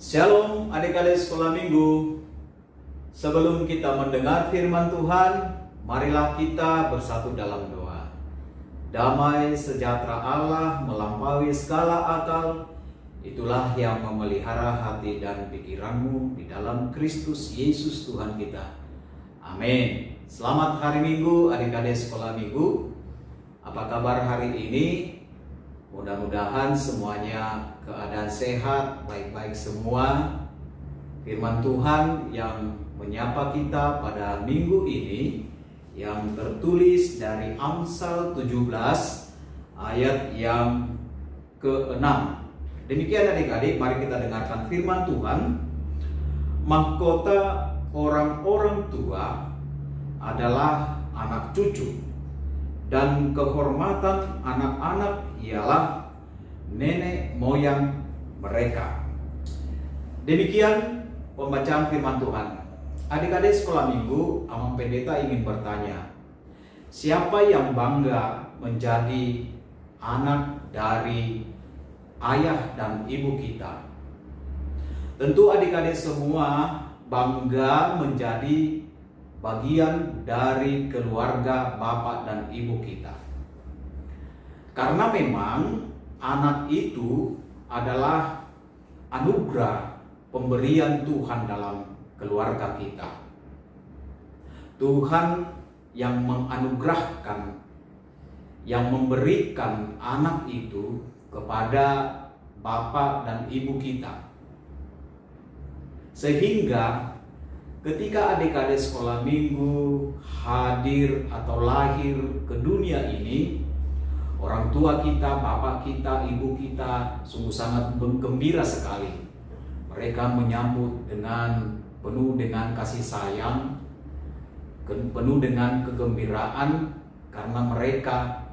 Shalom adik-adik sekolah minggu. Sebelum kita mendengar firman Tuhan, marilah kita bersatu dalam doa. Damai sejahtera Allah melampaui segala akal, itulah yang memelihara hati dan pikiranmu di dalam Kristus Yesus Tuhan kita. Amin. Selamat hari Minggu adik-adik sekolah minggu. Apa kabar hari ini? Mudah-mudahan semuanya keadaan sehat, baik-baik semua. Firman Tuhan yang menyapa kita pada minggu ini yang tertulis dari Amsal 17 ayat yang ke-6. Demikian adik-adik, mari kita dengarkan firman Tuhan. Mahkota orang-orang tua adalah anak cucu, dan kehormatan anak-anak ialah nenek moyang mereka. Demikian pembacaan firman Tuhan. Adik-adik sekolah minggu, Amang Pendeta ingin bertanya, siapa yang bangga menjadi anak dari ayah dan ibu kita? Tentu adik-adik semua bangga menjadi bagian dari keluarga bapak dan ibu kita. Karena memang anak itu adalah anugerah pemberian Tuhan dalam keluarga kita. Tuhan yang menganugerahkan, yang memberikan anak itu kepada bapak dan ibu kita. Sehingga ketika adik-adik sekolah minggu hadir atau lahir ke dunia ini, orang tua kita, bapak kita, ibu kita sungguh sangat gembira sekali. Mereka menyambut dengan penuh dengan kasih sayang, penuh dengan kegembiraan, karena mereka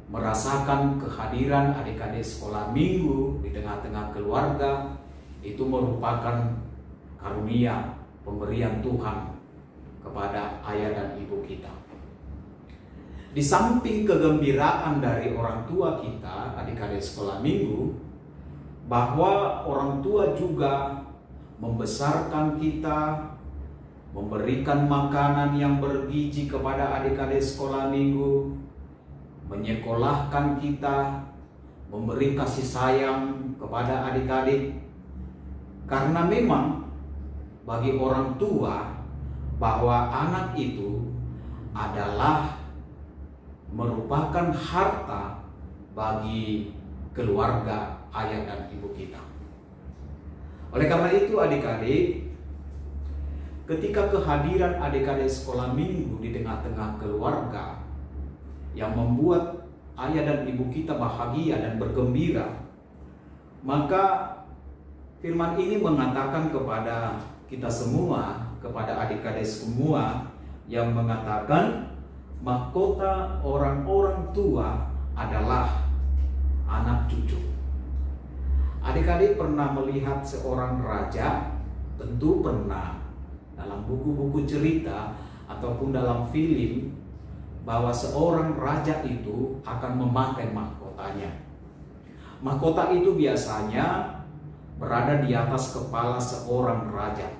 merasakan kehadiran adik-adik sekolah minggu di tengah-tengah keluarga. Itu merupakan karunia pemberian Tuhan kepada ayah dan ibu kita. Di samping kegembiraan dari orang tua kita, adik-adik sekolah minggu, bahwa orang tua juga membesarkan kita, memberikan makanan yang bergizi kepada adik-adik sekolah minggu, menyekolahkan kita, memberi kasih sayang kepada adik-adik. Karena memang bagi orang tua bahwa anak itu adalah merupakan harta bagi keluarga ayah dan ibu kita. Oleh karena itu adik-adik, ketika kehadiran adik-adik sekolah minggu di tengah-tengah keluarga yang membuat ayah dan ibu kita bahagia dan bergembira, maka firman ini mengatakan kepada kita semua, kepada adik-adik semua, yang mengatakan mahkota orang-orang tua adalah anak cucu. Adik-adik pernah melihat seorang raja? Tentu pernah. Dalam buku-buku cerita ataupun dalam film, bahwa seorang raja itu akan memakai mahkotanya. Mahkota itu biasanya berada di atas kepala seorang raja.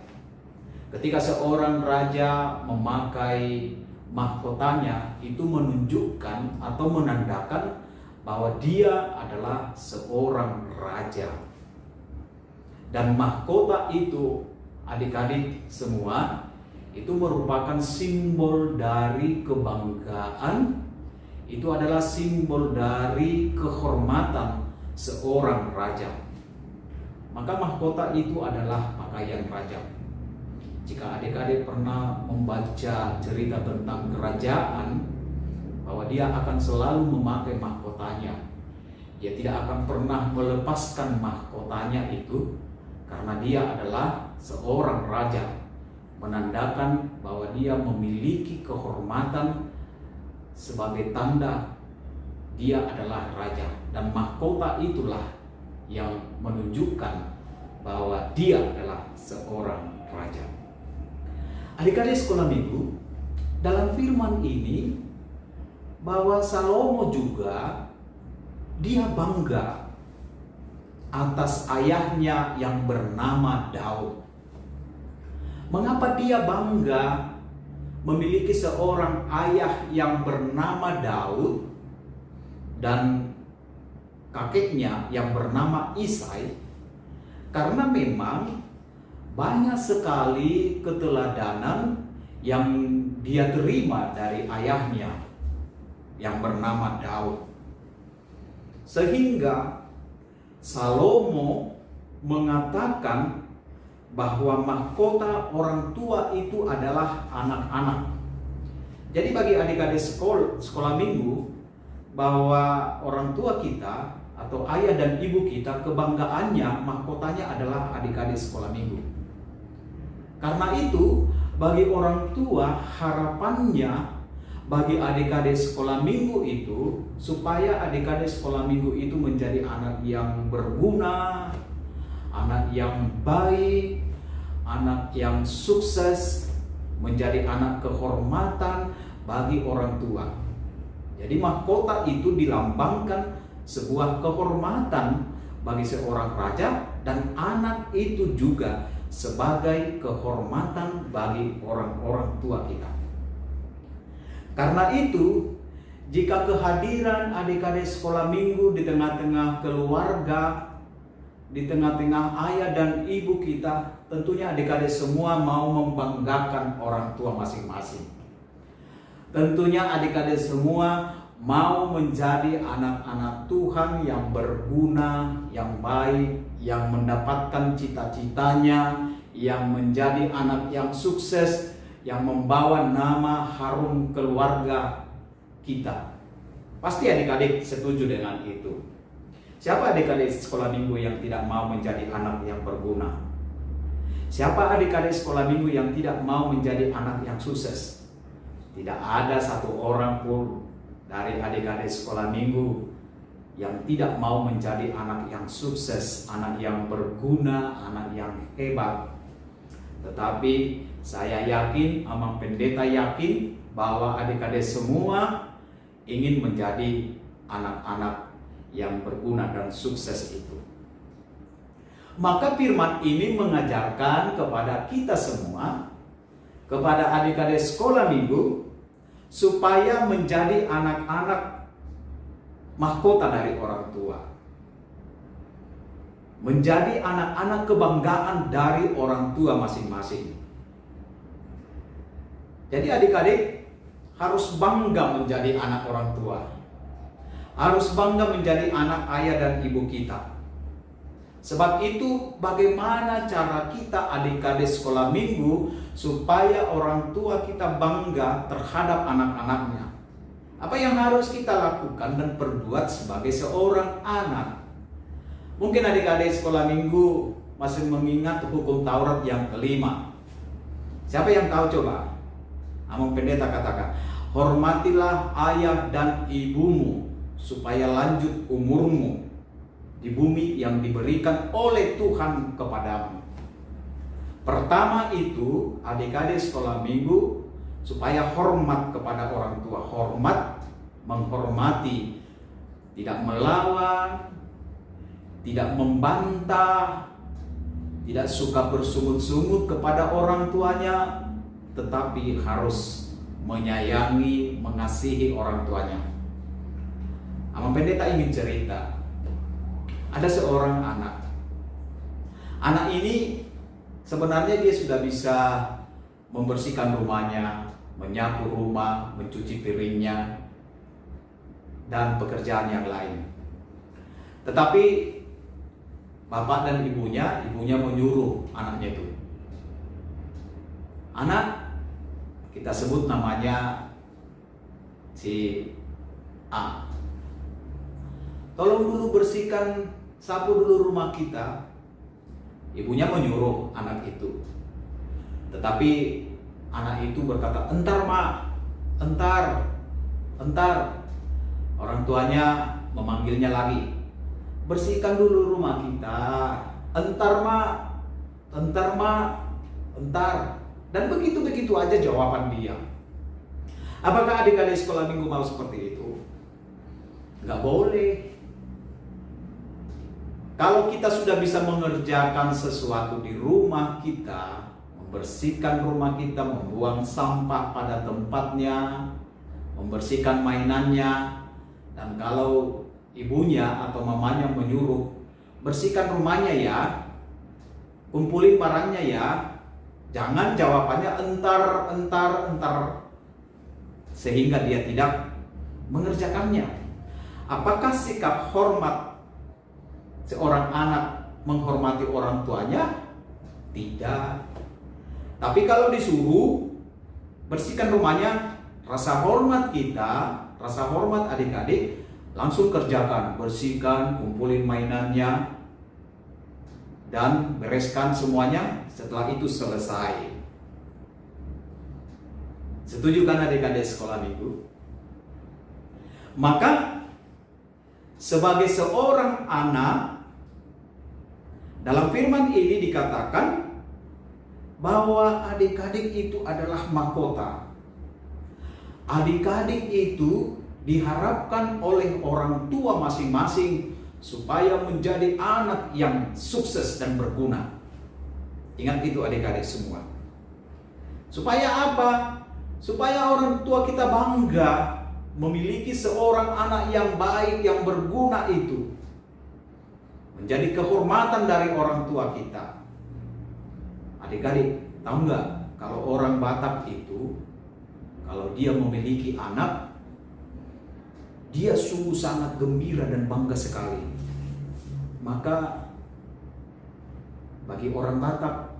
Ketika seorang raja memakai mahkotanya, itu menunjukkan atau menandakan bahwa dia adalah seorang raja. Dan mahkota itu, adik-adik semua, itu merupakan simbol dari kebanggaan. Itu adalah simbol dari kehormatan seorang raja. Maka mahkota itu adalah pakaian raja. Jika adik-adik pernah membaca cerita tentang kerajaan, bahwa dia akan selalu memakai mahkotanya. Dia tidak akan pernah melepaskan mahkotanya itu, karena dia adalah seorang raja, menandakan bahwa dia memiliki kehormatan sebagai tanda dia adalah raja. Dan mahkota itulah yang menunjukkan bahwa dia adalah seorang raja. Adik-adik sekolah minggu, dalam firman ini bahwa Salomo juga dia bangga atas ayahnya yang bernama Daud. Mengapa dia bangga memiliki seorang ayah yang bernama Daud dan kakeknya yang bernama Isai? Karena memang banyak sekali keteladanan yang dia terima dari ayahnya yang bernama Daud. Sehingga Salomo mengatakan bahwa mahkota orang tua itu adalah anak-anak. Jadi bagi adik-adik sekolah minggu, bahwa orang tua kita atau ayah dan ibu kita, kebanggaannya, mahkotanya adalah adik-adik sekolah minggu. Karena itu, bagi orang tua, harapannya bagi adik-adik sekolah minggu itu, supaya adik-adik sekolah minggu itu menjadi anak yang berguna, anak yang baik, anak yang sukses, menjadi anak kehormatan bagi orang tua. Jadi mahkota itu dilambangkan sebuah kehormatan bagi seorang raja, dan anak itu juga sebagai kehormatan bagi orang-orang tua kita. Karena itu, jika kehadiran adik-adik sekolah minggu di tengah-tengah keluarga, di tengah-tengah ayah dan ibu kita, tentunya adik-adik semua mau membanggakan orang tua masing-masing. Tentunya adik-adik semua mau menjadi anak-anak Tuhan yang berguna, yang baik, yang mendapatkan cita-citanya, yang menjadi anak yang sukses, yang membawa nama harum keluarga kita. Pasti adik-adik setuju dengan itu. Siapa adik-adik sekolah minggu yang tidak mau menjadi anak yang berguna? Siapa adik-adik sekolah minggu yang tidak mau menjadi anak yang sukses? Tidak ada satu orang pun dari adik-adik sekolah minggu yang tidak mau menjadi anak yang sukses, anak yang berguna, anak yang hebat. Tetapi saya yakin, Amang Pendeta yakin bahwa adik-adik semua ingin menjadi anak-anak yang berguna dan sukses itu. Maka firman ini mengajarkan kepada kita semua, kepada adik-adik sekolah minggu, supaya menjadi anak-anak mahkota dari orang tua, menjadi anak-anak kebanggaan dari orang tua masing-masing. Jadi adik-adik harus bangga menjadi anak orang tua, harus bangga menjadi anak ayah dan ibu kita. Sebab itu, bagaimana cara kita adik-adik sekolah minggu supaya orang tua kita bangga terhadap anak-anaknya? Apa yang harus kita lakukan dan perbuat sebagai seorang anak? Mungkin adik-adik sekolah minggu masih mengingat hukum Taurat yang kelima. Siapa yang tahu coba? Amang Pendeta katakan, hormatilah ayah dan ibumu supaya lanjut umurmu di bumi yang diberikan oleh Tuhan kepadamu. Pertama itu, adik-adik sekolah minggu supaya hormat kepada orang tua. Hormat, menghormati, tidak melawan, tidak membantah, tidak suka bersungut-sungut kepada orang tuanya, tetapi harus menyayangi, mengasihi orang tuanya. Amang Pendeta ingin cerita. Ada seorang anak. Anak ini sebenarnya dia sudah bisa membersihkan rumahnya, menyapu rumah, mencuci piringnya, dan pekerjaan yang lain. Tetapi bapak dan ibunya menyuruh anaknya itu. Anak, kita sebut namanya si A. Tolong dulu bersihkan, sapu dulu rumah kita. Ibunya menyuruh anak itu. Tetapi anak itu berkata, entar mak, entar. Orang tuanya memanggilnya lagi. Bersihkan dulu rumah kita. Entar mak. Dan begitu-begitu aja jawaban dia. Apakah adik-adik sekolah minggu mau seperti itu? Nggak boleh. Kalau kita sudah bisa mengerjakan sesuatu di rumah kita, membersihkan rumah kita, membuang sampah pada tempatnya, membersihkan mainannya, dan kalau ibunya atau mamanya menyuruh, bersihkan rumahnya ya, kumpulin barangnya ya, jangan jawabannya entar, sehingga dia tidak mengerjakannya. Apakah sikap hormat seorang anak menghormati orang tuanya? Tidak. Tapi kalau disuruh bersihkan rumahnya, rasa hormat kita, rasa hormat adik-adik, langsung kerjakan, bersihkan, kumpulin mainannya, dan bereskan semuanya. Setelah itu selesai. Setuju kan adik-adik sekolah minggu? Maka sebagai seorang anak, dalam firman ini dikatakan bahwa adik-adik itu adalah mahkota. Adik-adik itu diharapkan oleh orang tua masing-masing supaya menjadi anak yang sukses dan berguna. Ingat itu adik-adik semua. Supaya apa? Supaya orang tua kita bangga memiliki seorang anak yang baik, yang berguna itu. Menjadi kehormatan dari orang tua kita. Adik-adik, tahu nggak? Kalau orang Batak itu, kalau dia memiliki anak, dia sungguh sangat gembira dan bangga sekali. Maka bagi orang Batak,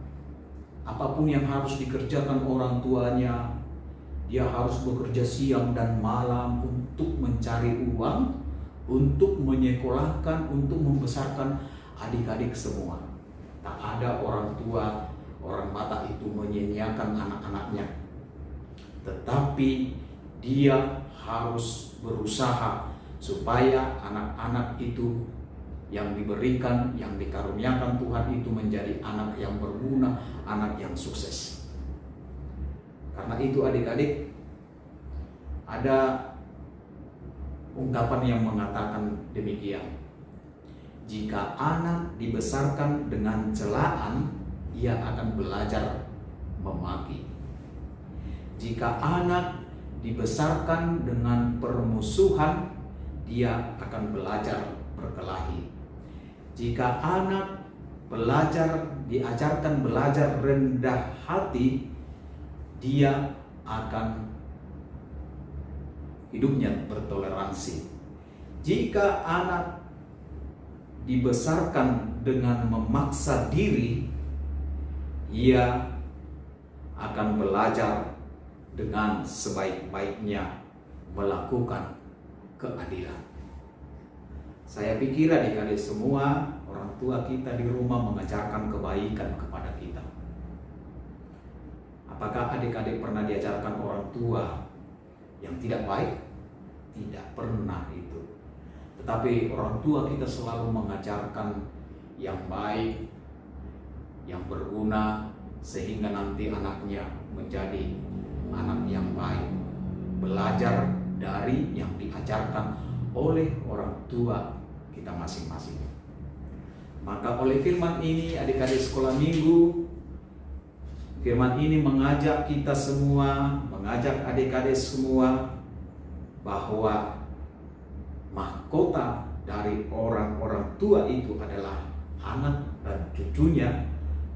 apapun yang harus dikerjakan orang tuanya, dia harus bekerja siang dan malam untuk mencari uang, untuk menyekolahkan, untuk membesarkan adik-adik semua. Tak ada orang tua, orang Batak itu menyia-nyiakan anak-anaknya. Tetapi dia harus berusaha supaya anak-anak itu yang diberikan, yang dikaruniakan Tuhan itu menjadi anak yang berguna, anak yang sukses. Karena itu adik-adik, ada ungkapan yang mengatakan demikian. Jika anak dibesarkan dengan celaan, ia akan belajar memaki. Jika anak dibesarkan dengan permusuhan, dia akan belajar berkelahi. Jika anak diajarkan belajar rendah hati, dia akan hidupnya bertoleransi. Jika anak dibesarkan dengan memaksa diri, ia akan belajar dengan sebaik-baiknya melakukan keadilan. Saya pikir adik-adik semua, orang tua kita di rumah mengajarkan kebaikan kepada kita. Apakah adik-adik pernah diajarkan orang tua yang tidak baik? Tidak pernah itu. Tetapi orang tua kita selalu mengajarkan yang baik, yang berguna, sehingga nanti anaknya menjadi anak yang baik. Belajar dari yang diajarkan oleh orang tua kita masing-masing. Maka oleh firman ini adik-adik sekolah minggu, firman ini mengajak kita semua, mengajak adik-adik semua bahwa mahkota dari orang-orang tua itu adalah anak dan cucunya,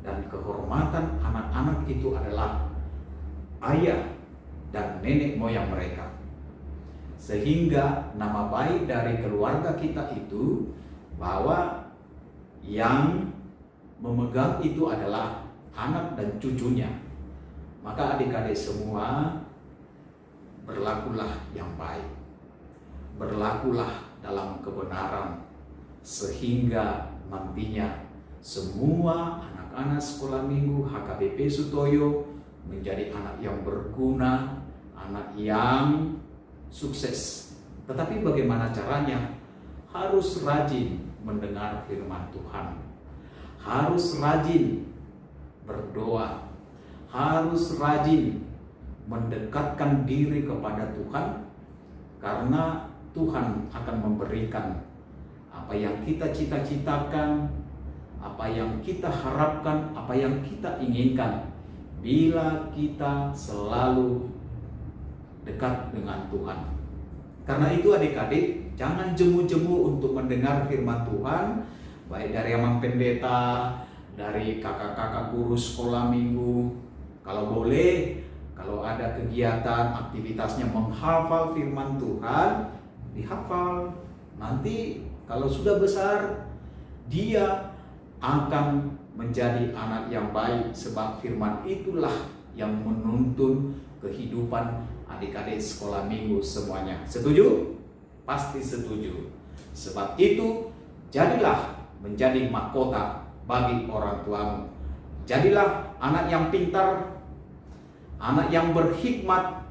dan kehormatan anak-anak itu adalah ayah dan nenek moyang mereka. Sehingga nama baik dari keluarga kita itu bahwa yang memegang itu adalah anak dan cucunya. Maka adik-adik semua, berlakulah yang baik, berlakulah dalam kebenaran, sehingga nantinya semua anak-anak sekolah minggu HKBP Sutoyo menjadi anak yang berguna, anak yang sukses. Tetapi bagaimana caranya? Harus rajin mendengar firman Tuhan, harus rajin berdoa, harus rajin mendekatkan diri kepada Tuhan, karena Tuhan akan memberikan apa yang kita cita-citakan, apa yang kita harapkan, apa yang kita inginkan, bila kita selalu dekat dengan Tuhan. Karena itu adik-adik, jangan jemu-jemu untuk mendengar firman Tuhan, baik dari Amang Pendeta, dari kakak-kakak guru sekolah minggu. Kalau boleh, kalau ada kegiatan, aktivitasnya menghafal firman Tuhan, dihafal. Nanti kalau sudah besar, dia akan menjadi anak yang baik, sebab firman itulah yang menuntun kehidupan adik-adik sekolah minggu semuanya. Setuju? Pasti setuju. Sebab itu, jadilah menjadi mahkota bagi orang tuamu. Jadilah anak yang pintar, anak yang berhikmat,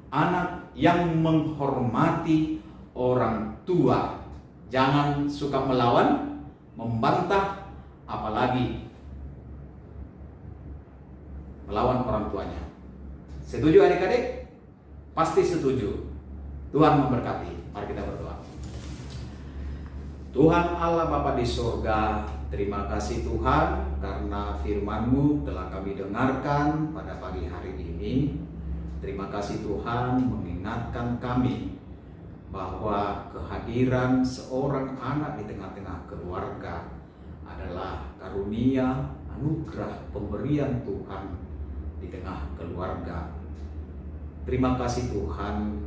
anak yang menghormati orang tua. Jangan suka melawan, membantah, apalagi melawan orang tuanya. Setuju adik-adik? Pasti setuju. Tuhan memberkati. Mari kita berdoa. Tuhan Allah Bapa di surga, terima kasih Tuhan karena firman-Mu telah kami dengarkan pada pagi hari ini. Terima kasih Tuhan mengingatkan kami bahwa kehadiran seorang anak di tengah-tengah keluarga adalah karunia, anugerah, pemberian Tuhan di tengah keluarga. Terima kasih Tuhan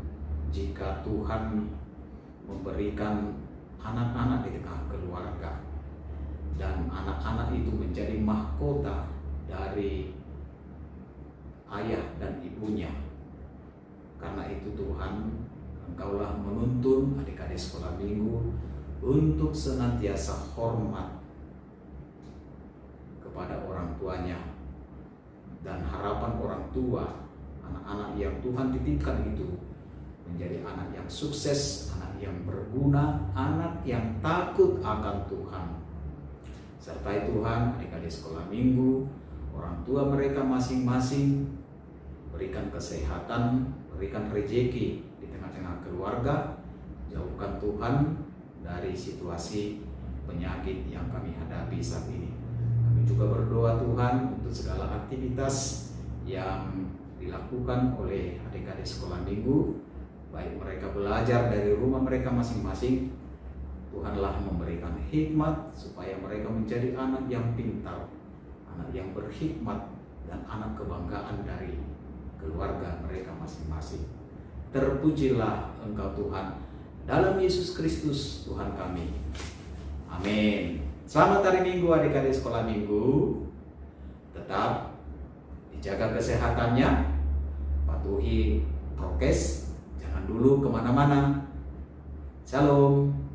jika Tuhan memberikan anak-anak di tengah keluarga, dan anak-anak itu menjadi mahkota dari ayah dan ibunya. Karena itu Tuhan, Engkaulah menuntun adik-adik sekolah minggu untuk senantiasa hormat kepada orang tuanya, dan harapan orang tua anak-anak yang Tuhan titipkan itu menjadi anak yang sukses, anak yang berguna, anak yang takut akan Tuhan. Sertai Tuhan adik-adik sekolah minggu, orang tua mereka masing-masing, berikan kesehatan, berikan rejeki di tengah-tengah keluarga. Jauhkan Tuhan dari situasi penyakit yang kami hadapi saat ini. Kami juga berdoa Tuhan untuk segala aktivitas yang dilakukan oleh adik-adik sekolah minggu, baik mereka belajar dari rumah mereka masing-masing. Tuhanlah memberikan hikmat supaya mereka menjadi anak yang pintar, anak yang berhikmat, dan anak kebanggaan dari keluarga mereka masing-masing. Terpujilah Engkau Tuhan, dalam Yesus Kristus Tuhan kami. Amin. Selamat hari Minggu adik-adik sekolah minggu. Tetap dijaga kesehatannya, patuhi prokes, jangan dulu kemana-mana. Shalom.